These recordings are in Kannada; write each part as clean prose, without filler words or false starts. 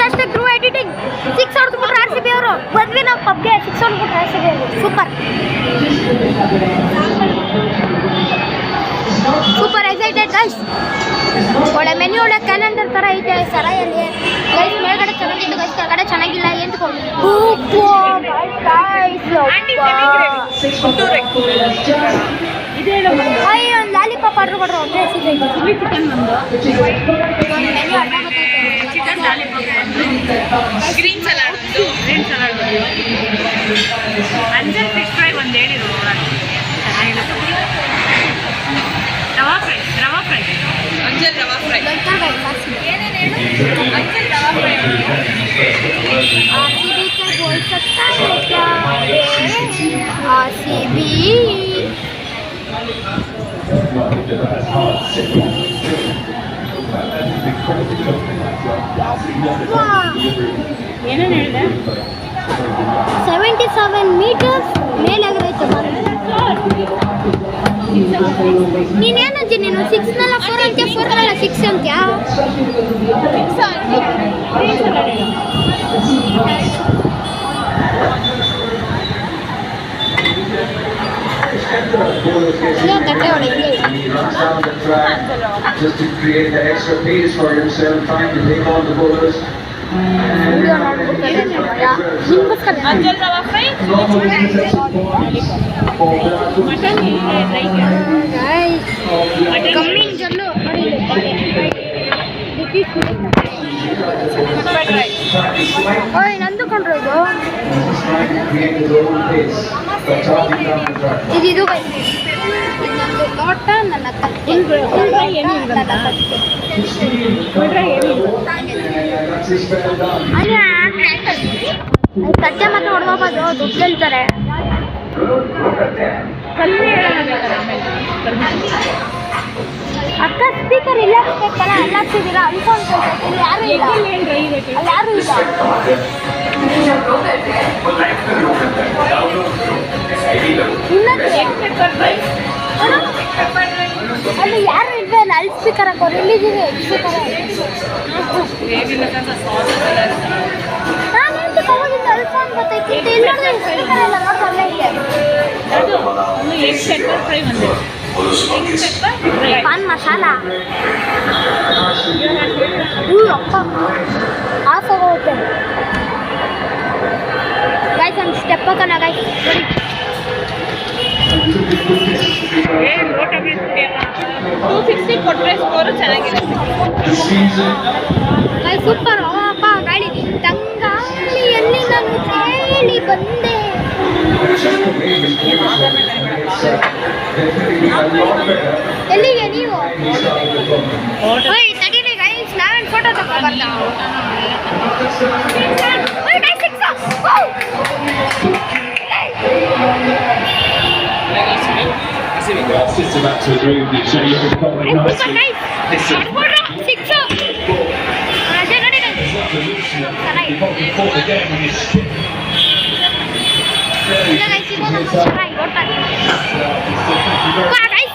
ಅಷ್ಟೇ ಗ್ರೂ ಎಡಿಟಿಂಗ್ 6 ಹೊಡೆದ್ಬಿಟ್ರು RCB ಅವರು. ಬಂದ್ವಿ ನಾವು ಪಬ್ಗೆ 6 ಹೊಡೆದ್ಬಿಟ್ರು RCB super super excited guys. ಒಳ್ಳೆ ಮೆನ್ಯೂ ಒಳ್ಳೆ ಕ್ಯಾಲೆಂಡರ್ ಥರ ಐತೆ ಸರಾಯಲ್ಲಿ ಗೈಸ್. ಮೇಲ್ಗಡೆ ಚೆನ್ನಾಗಿತ್ತು ಗೈಸ್, ಕೆಳಗಡೆ ಚೆನ್ನಾಗಿಲ್ಲ ಎಂತ್ಕೊಂಡು ಅಯ್ಯೋ ಒಂದು ಲಾಲಿಪಾಪ್ ಆರ್ಡ್ರ್ ಕೊಡ್ರು ಒಬ್ಬರೇ ಸಿಗೈತೆ. ಮೆನ್ಯು ಅರ್ಧ ಗ್ರೀನ್ ಸಲಾಡ್ ಒಂದು, ಗ್ರೀನ್ ಸಲಾಡ್ ಅಂಜಲ್ ಫಿಶ್ ಫ್ರೈ ಒಂದು ಹೇಳಿದ್ರು ಚೆನ್ನಾಗಿರುತ್ತೆ. ರವಾ ಫ್ರೈ, ರವಾ ಫ್ರೈ, ಅಂಜಲ್ ರವಾ ಫ್ರೈ ಏನೇನು ಹೇಳು. ಅಂಜಲ್ ರವಾ ಫ್ರೈ RCB का बोल सकता है क्या RCB ಏನೇನು ಹೇಳಿದೆ. 77 meters ಮೇಲಾಗೈತೆ. ನೀನೇನಂತೆ ನೀನು 6 4 ಅಂತ್ಯ 4 6 ಅಂತ್ಯ. ತಟ್ಟೆ ಒಳಗೆ just to create the extra pace for yourself, trying to take on the bowlers. Video ನೋಡ್ಬಿಡ್ತಾರೆ ನಿಮ್ಗೋಸ್ಕರ ಅಂಜಲ್ ರವಾ ಫ್ರೈ, ಮಟನ್ ಕಮ್ಮಿ ಜಲ್ಲು ಓಯ್ ನಂದು ಕೊಂಡ್ರು ಇದು ಇದು ನಂದು ಲೋಟ ನನ್ನ ತಟ್ಟೆ ತಟ್ಟೆ ಮಾತ್ರ ಹೊಡೆದೋಗೋದು ದುಡ್ಡು ಹೇಳ್ತಾರೆ. ಅಕ್ಕ ಸ್ಪೀಕರ್ ಇಲ್ಲ ಬೇಕಲ್ಲ ಎಲ್ಲ ಹಾಕ್ತಿದ್ದೀರ ಅನ್ಕೊಂಡು ಯಾರು ಇಲ್ಲ, ಅಲ್ಲಿ ಯಾರು ಇಲ್ಲ. ಅಲ್ಲಿ ಯಾರು ಇಲ್ವೇ ಅಲ್ಲ, ಅಲ್ಲಿ ಸ್ಪೀಕರ್ ಹಾಕೋರು ಇಲ್ಲಿದ್ದೀವಿ ಸ್ಪೀಕರ್. ನಾನು ಎಂತ ತಗೊಂಡಿದ್ದೆ ಅಲ್ಫೋನ್ ಗೊತ್ತೈತಿ ಇಲ್ಲ ಸ್ಪೀಕರ್ ಎಲ್ಲ ನೋಡ್ದು ಅಲ್ಲೇ ಇದೆ. ಪಾನ್ ಮಸಾಲ ಅಪ್ಪ ಆಫ್ ಆಗೋಗುತ್ತೆ ಗೈಸ್. ಒಂದು ಸ್ಟೆಪ್ ಹಾಕೋಣ ಗೈಸ್. 260 ಕೊಟ್ಟರೆ ಸ್ಕೋರು ಚೆನ್ನಾಗಿರುತ್ತೆ ಗೈಸ್. ಸೂಪರ್ ಅಪ್ಪ ಗಾಳಿ ತಂಗಾಳಿಯಲ್ಲಿ ನಾನು ಕೇಳಿ ಬಂದೆ. ಎಲ್ಲಿಗೆ ನೀವು ತಡೀರಿ ಗೈಸ್, ನಾವೇನು photo ತಗೊಂಡ್ಬರ್ತಾ. Just about to agree with you, so you're probably nice.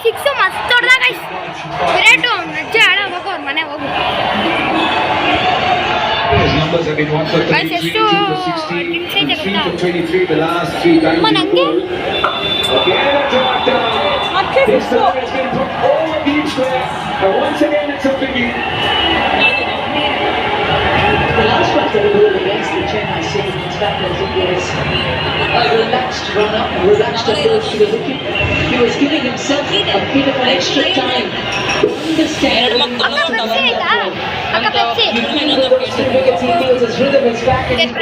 Six ಮಸ್ತ್ ಹೊಡ್ದ ಗೈಸ್. ವಿರಾಟು ಅಜ್ಜೆ ಹಾಳಾಗ ಹೋಗು ಅವ್ರ ಮನೆ ಹೋಗು ಗೈಸ್. ಎಷ್ಟು ನಿಮಿಷ ಇದೆ ಗೊತ್ತಾ ಅಮ್ಮ ನಂಗೆ The last one that ball against the Chennai Sevens batters, it was a relaxed run-up, relaxed approach to the wicket. He was giving himself a bit of an extra time to understand when he ಅಕ್ಕ ಪೆಪ್ಸಿ ಆಯ್ತಾ ಅಕ್ಕ Pepsi wickets he feels his rhythm is back and he's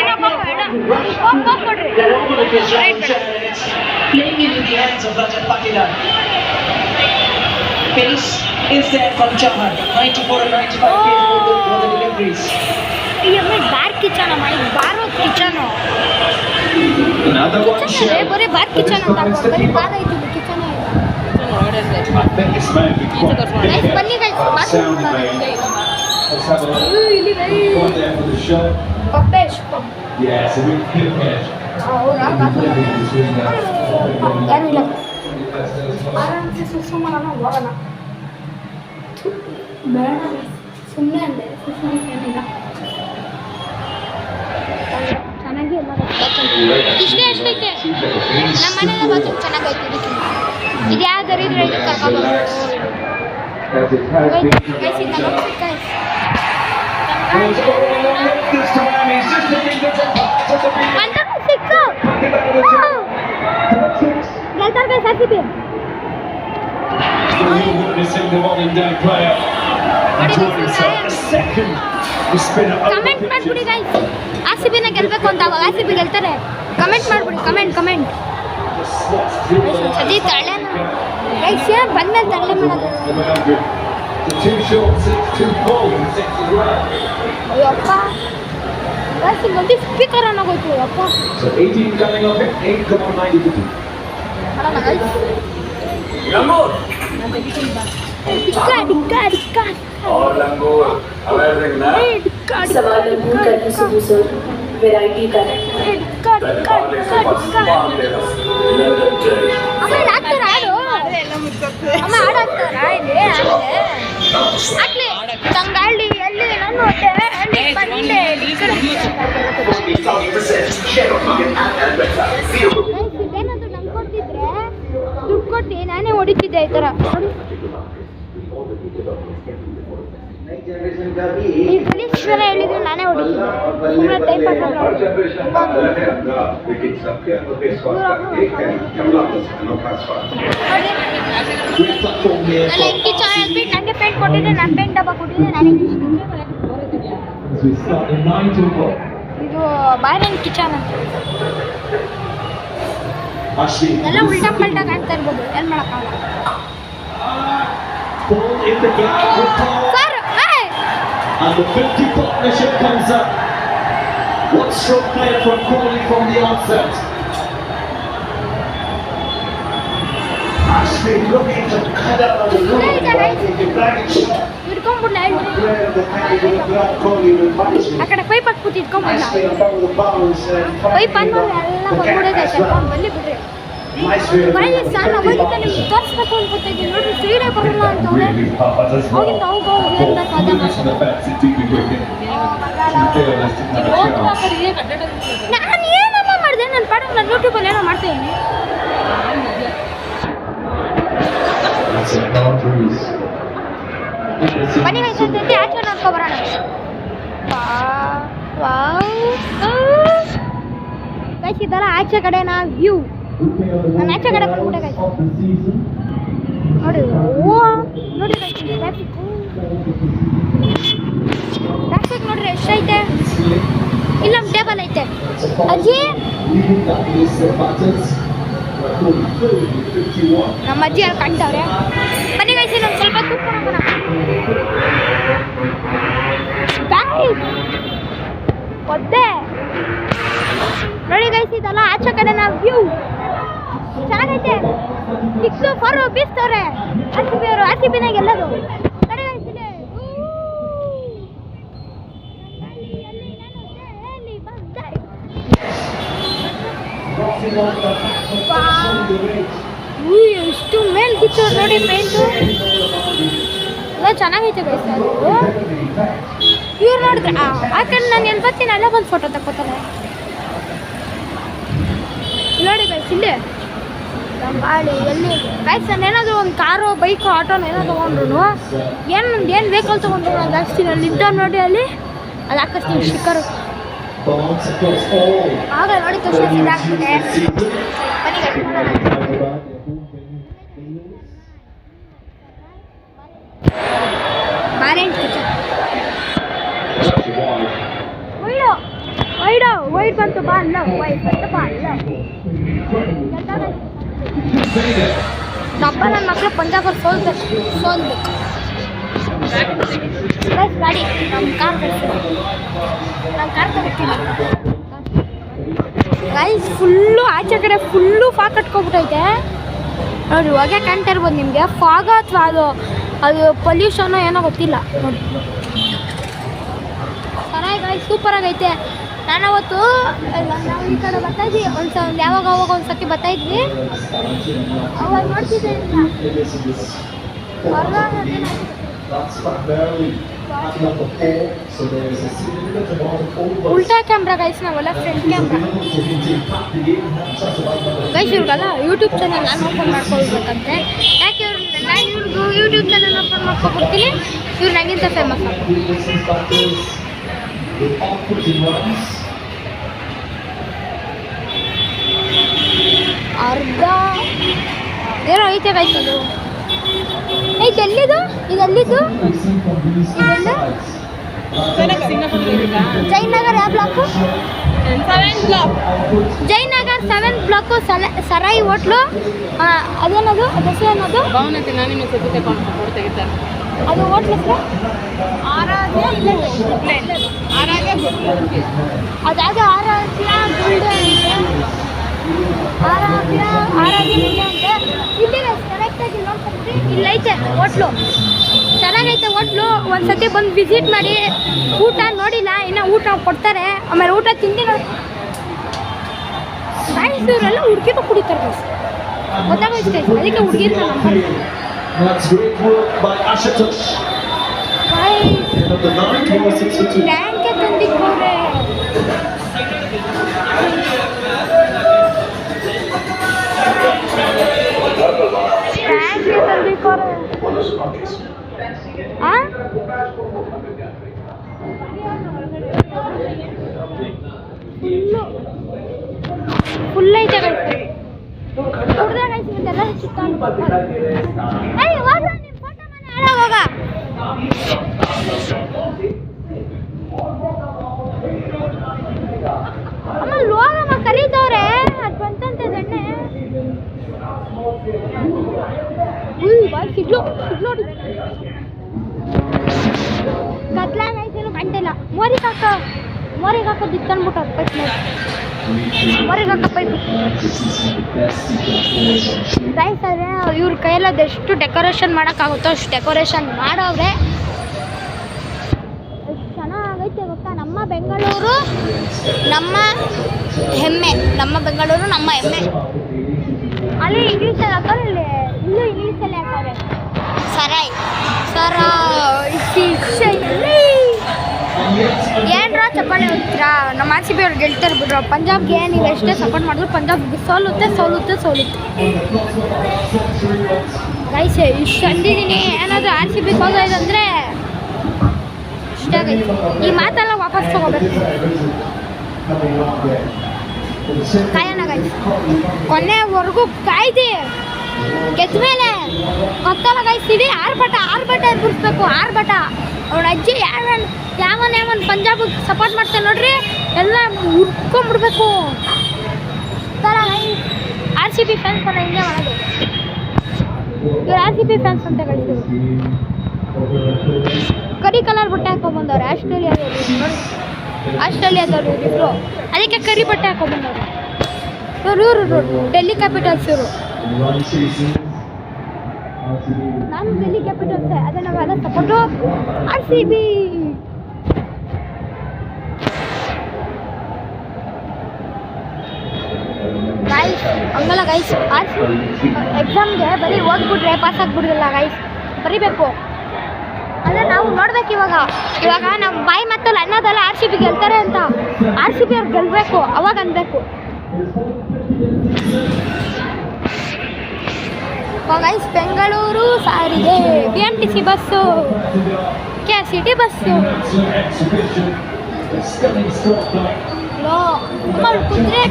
ಕೊಡ್ರಿ the over of his round and it's playing into the hands of Rajat Patidar. Pace is there from Chahar. 94 and 95 for the deliveries. Bar kitchen ಮಾಡಿ ಬಾರೋ ಕಿಚನು Another one shot. ಬರೀ ಬಾರ್ ಕಿಚನ್ ಅಂತ ಹಾಕೋದು ಬರೀ ಬಾರ್ ಐತಿ kitchen. I think this may be quite guys ಬನ್ನಿ guys sound made. Let's have a look. ಇಲ್ಲಿ Right there for the shot. ಪಪ್ಪೇಶ್ Yeah, it's a really good catch. Between ಯಾರು ಇಲ್ಲ ಆರಾಮ್ಸೆ ಸುಮ್ಮನೆ ಹೋಗೋಣ. ಬೇಡ ಸುಮ್ಮನೆ ಅಂದೆ ಸುಮ್ಮನೆ ಏನಿಲ್ಲ. ಇಷ್ಟೇ ಎಷ್ಟೈತೆ ನಮ್ಮ ಮನೆಯ ಬಾತ್ರೂಮ್ ಚೆನ್ನಾಗೈತೆ ಇದಕ್ಕೆ ಇದು ಯಾವ್ದಾರು ಇದ್ರೆ ಇದು ಕರ್ಕೊಬೋದು As it has been. This time he's just looking to the ಸಿಕ್ಕು ಗೆಲ್ತಾರೆ guys RCB witnessing the modern day player enjoying himself a second the spinner comment ಮಾಡ್ಬಿಡಿ ಗೈಸ್ ಆರ್ಸಿಬಿನ ಗೆಲ್ಬೇಕು ಅಂತ ಅವಾಗ ಆರ್ಸಿಬಿ ಗೆಲ್ತಾರೆ ಕಮೆಂಟ್ ಮಾಡ್ಬಿಡಿ ಕಮೆಂಟ್ ಅದೇ ತಳ್ಳೆನ ಗೈಸ್ ಬಂದ್ಮೇಲೆ ತಳ್ಳೆ ಮಾಡೋದು too short, 6-2 and 6 as well. Ayyappa guys ಒಂದು ಸ್ಪೀಕರ್ ಅನ್ನೋಗೋಯ್ತು ಅಪ್ಪ So 18 coming up at 8 come on 92. ಮಾಡೋಣ guys Langor. ಡಿಕ್ಕ Oh Langor. Amazing na. सवाल मूल करने से दूसर वैरायटी का ಆಮೇಲೆ ಆಗ್ತಾರ ಹಾಡು ಅಮ್ಮ ಹಾಡು ಹಾಕ್ತಾರ ಇಲ್ಲಿ ಆಗ್ಲಿ ತಂಗಾಳಿ ಎಲ್ಲಿ ನಾನು ಹೊಟ್ಟೆ ಅಲ್ಲಿ ಬಂದೆ ಇದೇನಾದ್ರು ನಂಗೆ ಕೊಡ್ತಿದ್ರೆ ದುಡ್ಡು ಕೊಟ್ಟು ನಾನೇ ಹೊಡಿತಿದ್ದೆ ಈ ಥರ ಈ ಪೊಲೀಸ್ ಜನ ಹೇಳಿದ್ರು ನಾನೇ ಹೊಡಿತಿದ್ದೆ ಸುಮ್ಮನೆ ಟೈಮ್ ಪಾಸ್ ನಾನು ಎಂಕಿ ಚಾನಲ್ ಹೇಳ್ಬಿಟ್ಟು ನನಗೆ ಪೇಂಟ್ ಕೊಟ್ಟಿದ್ದೆ ನಾನು ಪೇಂಟ್ ಡಬ್ಬ ಕೊಟ್ಟಿದ್ದೆ ನಾನು ಇದು ಬಾಯ್ರನ್ ಕಿಚನ್ ಅಂತ ಎಲ್ಲ ಉಲ್ಟಾ ಪಲ್ಟಾ ಕಾಣ್ತಾ ಇರ್ಬೋದು ಏನು ಮಾಡೋಕ್ಕಾಗಲ್ಲ sir And the 50 partnership comes up. What stroke player from Crawley from the onset. Ashley looking to cut out of the room. ಹಿಡ್ಕೊಂಡ್ಬಿಡ್ಲ Player of the candidate Brad Crawley with ಆ punishment. ಕಡೆ ಪೈಪ್ ಹಾಕ್ಬಿಟ್ಟು ಇಟ್ಕೊಂಡ್ಬಿಡ್ಲ Ashley above the bounds and pipe finding ಅನ್ನೋದು ಎಲ್ಲ the ಬಂದ್ಬಿಡೋದೆ gap as ಸ್ವಲ್ಪ well. ಬಲ್ಲಿ ಬಿಡ್ರಿ Nicely ಬಾಯಿ ಸಣ್ಣ the ಅವಾಗಿಂದ partnership. ನಿಮ್ಗೆ ತೋರಿಸ್ಬೇಕು ಅನ್ಕೊತಿದ್ದೀನಿ ನೋಡ್ರಿ ಸೀರೆ ಬರಲ್ಲ ಅಂತವ್ರೆ ಅವಾಗಿಂದ ಅವಾಗ ಏನ್ಬೇಕು ಅದ ನಾನು ಏನಮ್ಮ ಮಾಡಿದೆ ನನ್ನ ಪಾಡಕ್ಕೆ ನಾನು ಯೂಟ್ಯೂಬಲ್ಲಿ ಏನೋ ಮಾಡ್ತಾಯಿದ್ದೀನಿ ಬನ್ನಿ ವಯಸ್ಸಂತೈತಿ ಆಚೆ ನೋಡ್ಕೊಬರೋಣ ಕೈಸಿದ್ದಲ್ಲ ಆಚೆ ಕಡೆನ ವ್ಯೂ ನಾನು ಆಚೆ ಕಡೆ ಬಂದ್ಬಿಟ್ಟೆ ಕೈ ನೋಡಿ ಓ ನೋಡಿ ಟ್ರಾಫಿಕ್ ನೋಡ್ರಿ ಎಷ್ಟೈತೆ ಇಲ್ಲ ಟೇಬಲ್ ಐತೆ ಅಜ್ಜಿ ನಮ್ಮ ಅಜ್ಜಿ ಅಲ್ಲಿ ಕಾಣ್ತಾವ್ರೆ ಬನ್ನಿ ಗೈಸಿ ನಮ್ಮ ಸ್ವಲ್ಪ ಕೂತ್ಕೊಳ್ಳೋಣ ಒದ್ದೆ ನೋಡಿ ಗೈಸ್ ಇದೆಲ್ಲ ಆಚೆ ಕಡೆ ನಾವು ವ್ಯೂ ಚೆನ್ನಾಗೈತೆ 6-4 ಬೀಸ್ತವ್ರೆ ಆರ್ಸಿಬಿ ಅವರು ಆರ್ಸಿಬಿನಾಗ ಎಲ್ಲದು ನೋಡಿ ಗೈಸ್ ಇದೆ ಎಷ್ಟು ಮೇಲ್ ಕಿಚ್ಚೋರು ನೋಡಿ ಪೇಂಟು ಎಲ್ಲ ಚೆನ್ನಾಗೈತೆ ಗೈಸ್ ಅದು ಇವ್ರು ನೋಡಿದ್ರೆ ಆ ಕಡೆ ನಾನು ಎಲ್ಲಿ ಬರ್ತೀನಿ ಅಲ್ಲೇ ಬಂದು ಫೋಟೋ ತಗೋತಾರೆ ನೋಡಿ ಗೈಸ್ ಇಲ್ಲಿ ನಮ್ಮ ಗಾಳಿ ಎಲ್ಲಿ ಗೈಸ್ ನಾನು ಏನಾದರೂ ಒಂದು ಕಾರು ಬೈಕು ಆಟೋನ ಏನೋ ತೊಗೊಂಡ್ರು ಏನು ವೆಹಿಕಲ್ ತೊಗೊಂಡ್ರು ನಾನು ಜಾಸ್ತಿ ಅಲ್ಲಿ ನಿಂತ ನೋಡಿ ಅಲ್ಲಿ ಅದು ಹಾಕಿಸ್ತೀನಿ ಸ್ಟಿಕ್ಕರು ಆಗ ನೋಡಿ ತಕ್ಷಣ ಇದಾಗ್ತದೆ ಬನ್ನಿ ಗೈಸ್ ಬಾರೆಂಟ್ ಕಿಚನ್ ವೈಡ್ ಬಂತು ಬಾ ಅಲ್ಲ ವೈಡ್ ಬಂತು ಬಾ ಅಲ್ಲ ಡಬ್ಬ ನನ್ನ ಮಕ್ಕಳು ಪಂಜಾಬ್ ಸೋಲ್ಬೇಕು ಗಾಡಿ ನಮ್ಮ ಕಾರ್ ತರ್ತೀನಿ ಗೈಸ್ ಫುಲ್ಲು ಆಚೆ ಕಡೆ ಫುಲ್ಲು ಫಾಗ್ ಕಟ್ಕೊಬಿಟ್ಟೈತೆ ನೋಡಿ ಹೊಗೆ ಕಾಣ್ತಾ ಇರ್ಬೋದು ನಿಮಗೆ ಫಾಗ ಅಥವಾ ಅದು ಪೊಲ್ಯೂಷನ್ನು ಏನೋ ಗೊತ್ತಿಲ್ಲ ನೋಡಿ ಚೆನ್ನಾಗಿ ಗೈಸ್ ಸೂಪರಾಗೈತೆ ನಾನು ಅವತ್ತು ನಾವು ಈ ಕಡೆ ಬರ್ತಾಯಿದ್ವಿ ಯಾವಾಗ ಒಂದು ಸತಿ ಬರ್ತಾಯಿದ್ವಿ ಅವಾಗ ನೋಡ್ತಿದ್ದೆ at number 4. So there is a significant amount of over. ಉಲ್ಟಾ ಕ್ಯಾಮ್ರಾ ಗೈಸ್, ನಾವೆಲ್ಲ ಫ್ರಂಟ್ ಕ್ಯಾಮ್ರಾ ಗೈಸ್. ಇವ್ರಿಗೆಲ್ಲ ಯೂಟ್ಯೂಬ್ ಚಾನಲ್ ನಾನು ಓಪನ್ ಮಾಡ್ಕೊಳ್ಬೇಕಂತೆ. ಯಾಕೆ ನಾನು ಇವ್ರಿಗೂ ಯೂಟ್ಯೂಬ್ ಚಾನಲ್ ಓಪನ್ ಮಾಡ್ಕೊಬಿಡ್ತೀನಿ, ಇವ್ರು ನನಗಿಂತ ಫೇಮಸ್ ಅರ್ಧ ಏನೋ ಐತೆ ಗೈಸ್. ಅದು ಐತೆ ಎಲ್ಲಿದು? ಇದೆಲ್ಲಿದ್ದು? ಇದೆಲ್ಲ ಜಯನಗರ್ ಯಾವ ಬ್ಲಾಕು? 7 ಬ್ಲಾಕ್. ಜಯನಗರ್ 7 ಬ್ಲಾಕು ಸರಾಯಿ ಹೋಟ್ಲು. ಅದೇನದು? ಅದು ಹೆಸರೇನದು? ಭಾವನತೆ ನಾನು ನಿಮ್ಮ ಸತ್ತು ತಗೊಂಡು ತೆಗಿತಾರೆ. ಅದು ಹೋಟ್ಲ್ ಹೆಸರು ಆರಾಧ್ಯ. ಅದಾದ ಆರಾಧ್ಯ ಗುಲ್ಡೆ ಅಂತೆ. ಆರಾಧ್ಯ ಗುಲ್ಡೆ ಅಂತೆ. ಇಲ್ಲಿ ಕರೆಕ್ಟಾಗಿ ನೋಡ್ಕೊಂಡ್ರಿ, ಇಲ್ಲೈತೆ ಹೋಟ್ಲು. ಚೆನ್ನಾಗೈತೆ ಹೋಟ್ಲು. ಒಂದ್ಸತಿ ಬಂದು ವಿಸಿಟ್ ಮಾಡಿ. ಊಟ ನೋಡಿಲ್ಲ, ಇನ್ನು ಊಟ ಕೊಡ್ತಾರೆ. ಆಮೇಲೆ ಊಟ ತಿಂಡಿ ನೋಡಿ. ಮೈಸೂರೆಲ್ಲ ಹುಡುಗಿರು ಕುಡಿತಾರೆ ಗೈಸ್, ಗೊತ್ತಾಗೋಯ್ತು. ಅದಕ್ಕೆ ಹುಡುಗಿರು number. That's great work by Ashutosh. Number 9 was 62. ಟ್ಯಾಂಕೆ ತಂದಿಕ್ಕವ್ರೆ. ಟ್ಯಾಂಕೆ ತಂದಿಕ್ಕವ್ರೆ. ಫುಲ್ ಐತೆ ಗೈಸ್. ಕುಡ್ದ ಗೈಸ್ ಇವತ್ತೆಲ್ಲ ಚಿಕ್ಕಂಡು ಬರ್ತಾರೆ. ಏಯ್ ಹೋಗ ನಿಮ್ಮ ಫೋಟೋ ಮನೆ ಹಾಳಾಗೋಗ. ಆಮೇಲೆ ಹೋಗಮ್ಮ ಕರೀತವ್ರೆ. ಅದು ಬಂತಂತೆ ದಣ್ಣೆ. ಬಾಯ್ ಸಿಗ್ಲು ನೋಡಿ. ಕತ್ಲಾಗೈತೇನು ಕಂಡಿಲ್ಲ. ಮೋರಿಗೆ ಹಾಕೋದು ಇತ್ತನ್ಬಿಟ್ಟು ಅದು ಪೈಪ್ ನೋಡಿ. ಮೋರಿಗೆ ಹಾಕೋ ಪೈಪ್ ಗೈಸ್. ಆದರೆ ಇವ್ರ ಕೈಯಲ್ಲದು ಎಷ್ಟು ಡೆಕೋರೇಷನ್ ಮಾಡೋಕ್ಕಾಗುತ್ತೋ ಅಷ್ಟು ಡೆಕೋರೇಷನ್ ಮಾಡೋವ್ರೆ. ಎಷ್ಟು ಚೆನ್ನಾಗೈತೆ ಗೊತ್ತಾ. ನಮ್ಮ ಬೆಂಗಳೂರು ನಮ್ಮ ಹೆಮ್ಮೆ. ನಮ್ಮ ಬೆಂಗಳೂರು ನಮ್ಮ ಹೆಮ್ಮೆ. ಅಲ್ಲಿ ಇಂಗ್ಲೀಷಲ್ಲಿ ಹಾಕೋರು, ಇಲ್ಲೂ ಇಂಗ್ಲೀಷಲ್ಲಿ ಹಾಕೋರೆ. ಸರಾಯ್ ಏನ್ರ ಚಪ್ಪಾಳೆ ಹೋಗ್ತೀರಾ? ನಮ್ಮ RCB ಅವ್ರು ಗೆಲ್ತಾರೆ ಬಿಡ್ರು. ಪಂಜಾಬ್ಗೆ ನೀವು ಎಷ್ಟೇ ಸಪೋರ್ಟ್ ಮಾಡಿದ್ರು ಪಂಜಾಬ್ ಸೋಲುತ್ತೆ. ಗೈಸ್ ಇಷ್ಟು ಅಂದಿದ್ದೀನಿ. ಏನಾದರೂ RCB ಸೋಲೋದಂದರೆ ಇಷ್ಟ ಆಗೈತೆ. ಈ ಮಾತೆಲ್ಲ ವಾಪಸ್ ತಗೋಬೇಕು. ಕಾಯೋಣ ಗೈಸ್, ಕೊನೆವರೆಗೂ ಕಾಯ್ದು ಗೆದ್ದ ಮೇಲೆ ಗೊತ್ತಲ್ಲ ಗೈಸ್. ಇಡೀ ಆರ್ಭಟ ಎದುರಿಸ್ಬೇಕು. ಆರ್ಭಟ. ಅವ್ರ ಅಜ್ಜಿ ಯಾವನ್ ಪಂಜಾಬಿಗೆ ಸಪೋರ್ಟ್ ಮಾಡ್ತಾರೆ ನೋಡ್ರಿ, ಎಲ್ಲ ಹುಡ್ಕೊಂಡ್ಬಿಡ್ಬೇಕು. ಥರ ಗೈಸ್ RCB ಫ್ಯಾನ್ಸ್ ಎಲ್ಲ ಹಿಂಗೆ ಮಾಡೋದು. ಇವ್ರು RCB ಫ್ಯಾನ್ಸ್ ಅಂತ ಕಳಿಸಿದ್ರು. ಕರಿ ಕಲರ್ ಬಟ್ಟೆ ಹಾಕೊಂಡ್ಬಂದವ್ರೆ ಆಸ್ಟ್ರೇಲಿಯಾದವ್ರು ಇವರು. ಅದಕ್ಕೆ ಕರಿ ಬಟ್ಟೆ ಹಾಕೊಂಡ್ಬಂದವ್ರು. ಇವರು ಡೆಲ್ಲಿ ಕ್ಯಾಪಿಟಲ್ಸ್. ಇವರು ನಾನು ಡೆಲ್ಲಿ ಕ್ಯಾಪಿಟಲ್ಸೇ. ಅದೇ ನಾವೆಲ್ಲ ಸಪೋರ್ಟು RCB. ಗೈಸ್ ಹಂಗಲ್ಲ ಗೈಸ್. ಎಕ್ಸಾಮ್ಗೆ ಬರೀ ಓದ್ಬಿಟ್ರೆ ಪಾಸ್ ಆಗ್ಬಿಡ್ರಲ್ಲ ಗೈಸ್, ಬರೀಬೇಕು. ಅಂದರೆ ನಾವು ನೋಡ್ಬೇಕು. ಇವಾಗ ನಮ್ಮ ಬಾಯಿ ಮತ್ತಲ್ಲಿ ಅನ್ನೋದಲ್ಲ RCB ಗೆಲ್ತಾರೆ ಅಂತ. RCB ಅವ್ರು ಗೆಲ್ಲಬೇಕು, ಅವಾಗ ಅನ್ಬೇಕು. ಗೈಸ್ ಬೆಂಗಳೂರು ಸಾರಿಗೆ BMTC ಬಸ್ಸು, KCT ಬಸ್ಸು.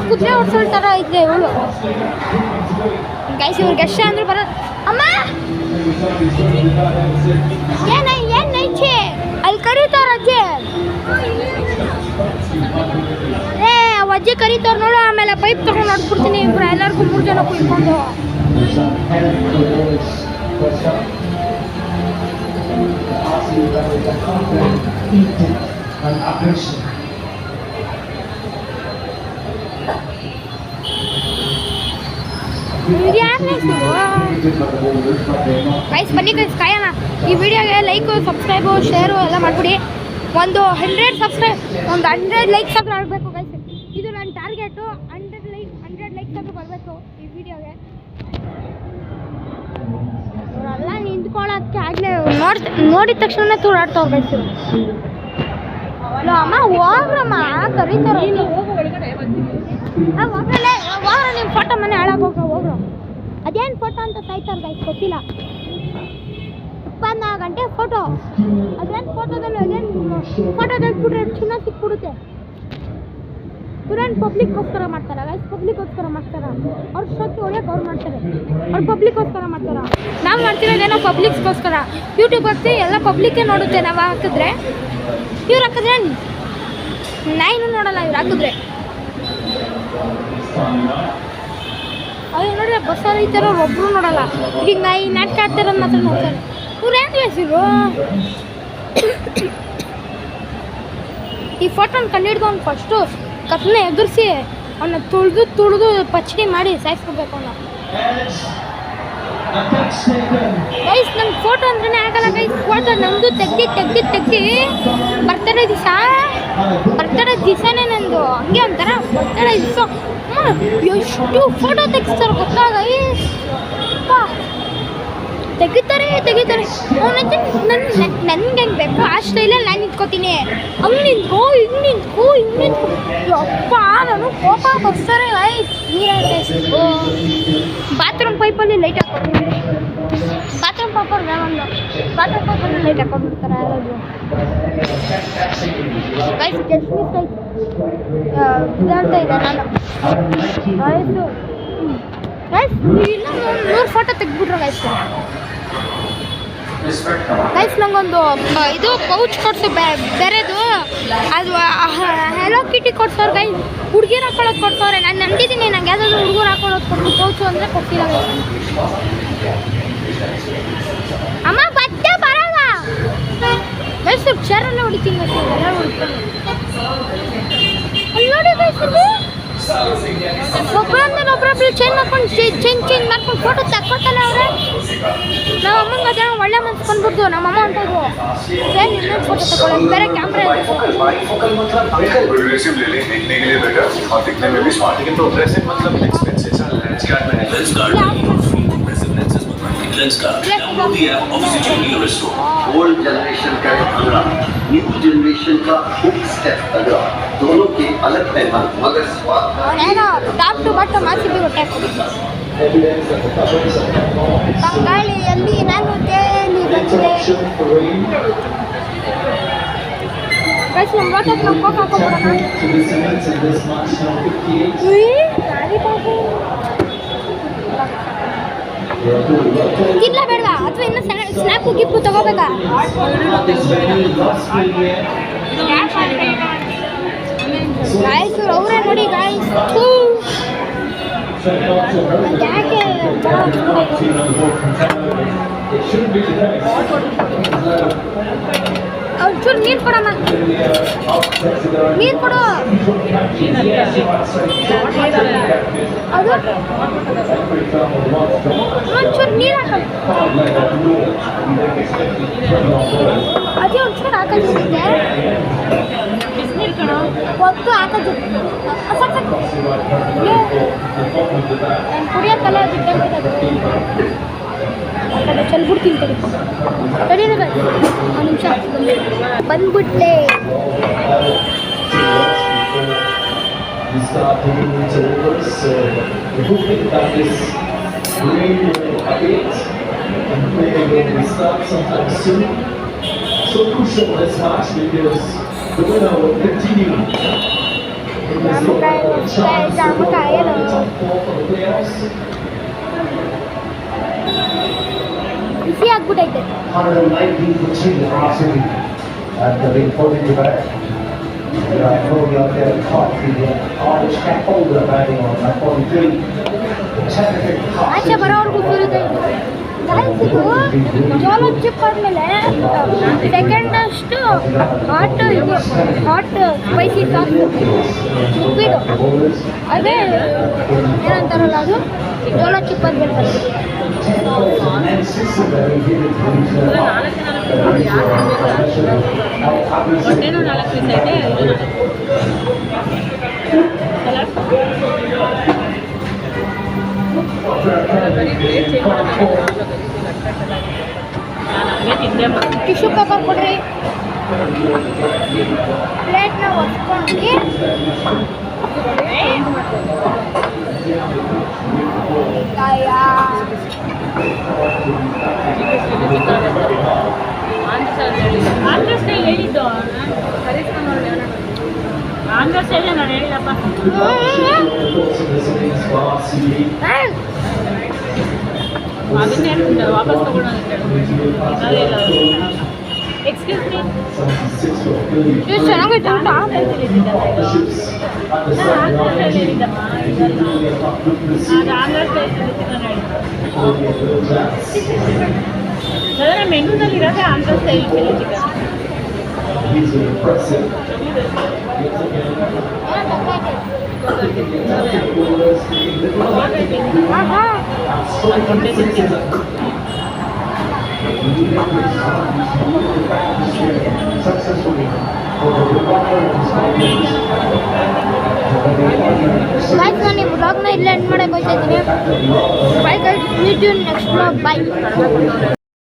ಕುದುರೆ ಓಡಿಸೋಳ ಥರ ಇದೆ ಇವಳು ಗೈಸ್. ಇವ್ರಿಗೆ ಎಷ್ಟ ಅಂದ್ರೆ ಬರೋದು. ಅಮ್ಮ ಏನೈತೆ ಅಲ್ಲಿ ಕರೀತಾರ ಅಜ್ಜಿ. ಅಜ್ಜಿ ಕರೀತಾರ ನೋಡು. ಆಮೇಲೆ ಪೈಪ್ ತಗೊಂಡು ಹೊಡ್ಬಿಡ್ತೀನಿ. ಇಬ್ರು ಎಲ್ಲರಿಗೂ 3 ಜನ ಕುಯ್ಕೊಂಡು. ಗೈಸ್ ಬನ್ನಿ ಗೈಸ್ ಕಾಯೋಣ. ಈ ವಿಡಿಯೋಗೆ ಲೈಕು ಸಬ್ಸ್ಕ್ರೈಬು ಶೇರು ಎಲ್ಲ ಮಾಡಿಬಿಡಿ. ಒಂದು 100 ಲೈಕ್ಸ್ ಆದರೂ ಆಗಬೇಕು ಗೈಸ್. ಇದು ನನ್ನ ಟಾರ್ಗೆಟು. 100 ಲೈಕ್ಸ್ ಆದರೂ ಬರಬೇಕು ಈ ವಿಡಿಯೋಗೆ. ಅವರೆಲ್ಲ ನಿಂತ್ಕೊಳ್ಳೋಕ್ಕೆ ಆಗಲೇ ನೋಡಿದ ತಕ್ಷಣ ತೂರಾಡ್ತಾವ್ರು ಗೈಸು. ಅಮ್ಮ ಹೋಗ್ರಮ್ಮ ಕರೀತಾರ ಹೋಗ್ರ ನಿಮ್ಮ ಫೋಟೋ ಮನೆ ಹಾಳಾಗ ಹೋಗ್ರ. ಅದೇನು ಫೋಟೋ ಅಂತ ಸಾಯ್ತಾರೆ ಗೈಸ್ ಗೊತ್ತಿಲ್ಲ. 24 ಗಂಟೆ ಫೋಟೋ ಅದೇನು ಫೋಟೋದಲ್ಲಿ ಫೋಟೋ ತೆಗೆದ್ಬಿಟ್ರೆ ಚಿನ್ನ ಸಿಕ್ಬಿಡುತ್ತೆ. ಇವ್ರೇನು ಪಬ್ಲಿಕ್ಗೋಸ್ಕರ ಮಾಡ್ತಾರೆ ಗೈಸ್, ಪಬ್ಲಿಕ್ಗೋಸ್ಕರ ಮಾಡ್ತಾರೆ. ಅವ್ರ ಶಕ್ತಿ ಹೊಡೆಯೋಕೆ ಅವ್ರು ಮಾಡ್ತಾರೆ, ಅವ್ರು ಪಬ್ಲಿಕ್ಗೋಸ್ಕರ ಮಾಡ್ತಾರೆ. ನಾವು ಮಾಡ್ತಿರೋದೇನೋ ಪಬ್ಲಿಕ್ಸ್ಗೋಸ್ಕರ. ಯೂಟ್ಯೂಬ್ ಹಾಕ್ತಿ ಎಲ್ಲ ಪಬ್ಲಿಕ್ಕೇ ನೋಡುತ್ತೆ. ನಾವು ಹಾಕಿದ್ರೆ ಇವ್ರು ಹಾಕಿದ್ರೆ ನಾಯಿನೂ ನೋಡಲ್ಲ. ಇವ್ರು ಹಾಕಿದ್ರೆ ಅದು ನೋಡಿದ್ರೆ ಬಸ್ಸಲ್ಲಿ ಈ ಥರ ಒಬ್ಬರು ನೋಡಲ್ಲ. ಈಗ ನಾಯಿ ನಾಟಕ ಆಡ್ತಿರೋದು ಮಾತ್ರ ನೋಡ್ತಾರೆ. ಇವ್ರು ಏನು ಬೇಸಿರು ಈ ಫೋಟೋನ ಕಂಡಿಡ್ದವ್ನು ಫಸ್ಟು ಕತ್ಲೆ ಎದುರಿಸಿ ಅವನ್ನ ತುಳಿದು ಪಚ್ಚಡಿ ಮಾಡಿ ಸಾಯಿಸ್ಕೋಬೇಕು ಅವನ್ನ. ಗೈಸ್ ನಂಗೆ ಫೋಟೋ ಅಂದ್ರೇ ಆಗಲ್ಲ ಗೈಸ್. ಫೋಟೋ ನಮ್ಮದು ತೆಗ್ದು ಬರ್ತಡೇ ದಿವಸನೇ ನಂದು ಹಂಗೆ ಅಂತಾರ. ಬರ್ತಡೇ ದಿವಸ ಎಷ್ಟು ಫೋಟೋ ತೆಗಿಸ್ತಾರೆ ಗೊತ್ತಾ ಗೈಸ್. ತೆಗಿತಾರೆ ಅವನಂತೆ ನನ್ಗೆ ಹೆಂಗೆ ಬೇಕು ಆ ಸ್ಟೈಲಲ್ಲಿ ನಾನು ನಿಂತ್ಕೋತೀನಿ. ಹಂಗೆ ನಿಂತ್ಕೋ ಹಿಂಗೆ ನಿಂತ್ಕೋ ಅಪ್ಪ ನಾನು ಕೋಪ ಬರ್ತಾರೆ ಗೈಸ್. ಬಾತ್ರೂಮ್ ಪೈಪಲ್ಲಿ ಲೈಟ್ ಹಾಕ್ಕೊಂಡು ಬಾತ್ರೂಮ್ ಪೈಪಲ್ಲಿ ಲೈಟ್ ಹಾಕೊಂಡ್ಬಿಡ್ತಾರೆ ಯಾರಾದ್ರು ಗೈಸ್. ಜಸ್ಟ್ ಮಿಸ್ ಆಯ್ತು ಇದಾಡ್ತಾ ಇದೆ ನಾನು ಆಯಿತು ಗೈಸ್. ಇನ್ನೂ 100 ಫೋಟೋ ತೆಗ್ದ್ಬಿಟ್ರು ಗೈಸ್. ನಂಗೊಂದು ಇದು ಪೌಚ್ ಕೊಡ್ಸು ಬೇರೆದು, ಅದು ಹೆಲೋ ಕಿಟಿ ಕೊಡ್ಸೋರು ಗೈಸ್. ಹುಡುಗಿರು ಹಾಕೊಳ್ಳೋದು ಕೊಡ್ಸೋರೆ. ನಾನು ನಂಬಿದ್ದೀನಿ ನಂಗೆ ಯಾವುದಾದ್ರು ಹುಡುಗರು ಹಾಕೊಳ್ಳೋದು ಕೊಡ್ತು ಪೌಚು ಅಂದರೆ ಕೊಡ್ತಿಲ್ಲ ಗೈಸ್. ಅಮ್ಮ ಬಟ್ಟೆ ಬರಲ್ಲ ಗೈಸ್. ಸ್ವಲ್ಪ ಚೇರಲ್ಲೇ ಹೊಡಿತೀನಿ ಗೈಸ್. ಎಲ್ಲ ಹೊಡಿತೀನಿ ಅಲ್ಲಿ ನೋಡಿ ಗೈಸ್. ಒಬ್ಬರೊಬ್ಬರು ಚೇಂಜ್ ಮಾಡ್ಕೊಂಡು ಫೋಟೋ ತಕ್ಕೊತಾನೆ ಅವ್ರೆ. ನಮ್ಮ ಅಮ್ಮಂಗೆ ಅದೇ ಒಳ್ಳೆ ಮನ್ಸು ಬಂದ್ಬಿಡ್ತು. ನಮ್ಮ ಅಮ್ಮ ಅಂತದ್ದು ಇನ್ನೊಂದು ಫೋಟೋ ತಗೊಳ್ಳೋದು ಬೇರೆ ಕ್ಯಾಮ್ರಾ ओल्ड जनरेशन का अगरा, न्यू जनरेशन का हुक स्टेप अगरा, दोनों के अलग पैमाने मगर स्वाद ಏನೋ ಟಾಪ್ ಟು ಬಾಟಮ್ ಹಾಕಿದ್ದು ಹೊಟ್ಟೆ ಬಂಗಾಳಿಯಲ್ಲಿ ನಾನು ತೇಲಿ ಬಂದೆ ಗೈಸ್. ನಮ್ಮ ವಾಟರ್ ನಾವು ಕೋಕ್ ಹಾಕೊಂಡ್ಬಿಡೋಣ. ಇಲ್ಲ ಬೇಡವಾ ಅಥವಾ ಇನ್ನು ಸ್ನ್ಯಾಪು ಗಿಪ್ಪು ತಗೋಬೇಕಾ? ಗಾಯ್ಸು ಅವರೇ ನೋಡಿ ಗಾಯ್ಸ್. ಯಾಕೆ ಒಂಚೂರು ನೀರು ಕೊಡಮ್ಮ, ನೀರು ಕೊಡು. ಅದು ಒಂಚೂರು ನೀರು ಹಾಕಲ್ಲ. ಅದೇ ಒಂಚೂರು ಹಾಕೋದಿರುತ್ತೆ ಒತ್ತು ಹಾಕೋದು ಕುಡಿಯೋಕ್ಕಲ್ಲ. ಅದು ಚೆಲ್ಬಿಡ್ತೀನಿ ತಡಿ ಒಂದು ನಿಮಿಷ ಬಂದ್ಬಿಟ್ಟೆ. ಜಾಮಕಾಯಲ್ಲ ಬಿಸಿ ಆಗ್ಬಿಟ್ಟೈತೆ. ಆಚೆ ಬರೋವರೆಗೂ ಸುರಿದೆ. ಜೋಲೋ ಚಿಪ್ ಆದಮೇಲೆ ಸೆಕೆಂಡ್ ಅಷ್ಟು ಹಾಟ್ ಸ್ಪೈಸಿ ಸಾಸ್ ಲಿಕ್ವಿಡು ಅದೇ ಏನಂತಾರಲ್ಲ ಅದು ಜೋಲೋ ಚಿಪ್ ಆದ್ಮೇಲೆ ಹೊಟ್ಟೆನೂ 4 ಪೀಸ್ ಐತೆ. ಬರೀ ಪ್ಲೇಟ್ ಚೇಂಜ್ ಮಾಡೋದು ಪ್ಲೇಟ್ನ ಒತ್ಕೊಂಡು ಕಾಯ ಆಂಧ್ರ ಸ್ಟೈಲ್ ಹೇಳಿದ್ದು ಆಂಧ್ರ ಸ್ಟೈಲ್ ನಾನು ಹೇಳಿದಪ್ಪ. ಅದನ್ನೇ ಹೇಳ್ತಿದ್ದೆ, ವಾಪಸ್ ತಗೊಳ್ಳೋದು ಎಕ್ಸ್ಕ್ಯೂಸ್ ಮೀ. ಎಷ್ಟು ಚೆನ್ನಾಗೈತೆ ಊಟ. ಆಂಧ್ರ ಸ್ಟೈಲ್ ಹೇಳಿದ್ದಮ್ಮ ಅದು ಆಂಧ್ರ ಸ್ಟೈಲ್ ಚಿಕನ್ ಹೇಳಿದ್ದು. ಅದರ ಮೆನುನಲ್ಲಿ ಇರೋದೇ Andhra style chilli chicken. Guys ನಾನು ಈ ವ್ಲಾಗ್ನ ಇಲ್ಲೇ ಎಂಡ್ ಮಾಡಕ್ಕೆ ಹೋಗ್ತಾ ಇದ್ದೀನಿ. Bye guys, meet you next vlog. By.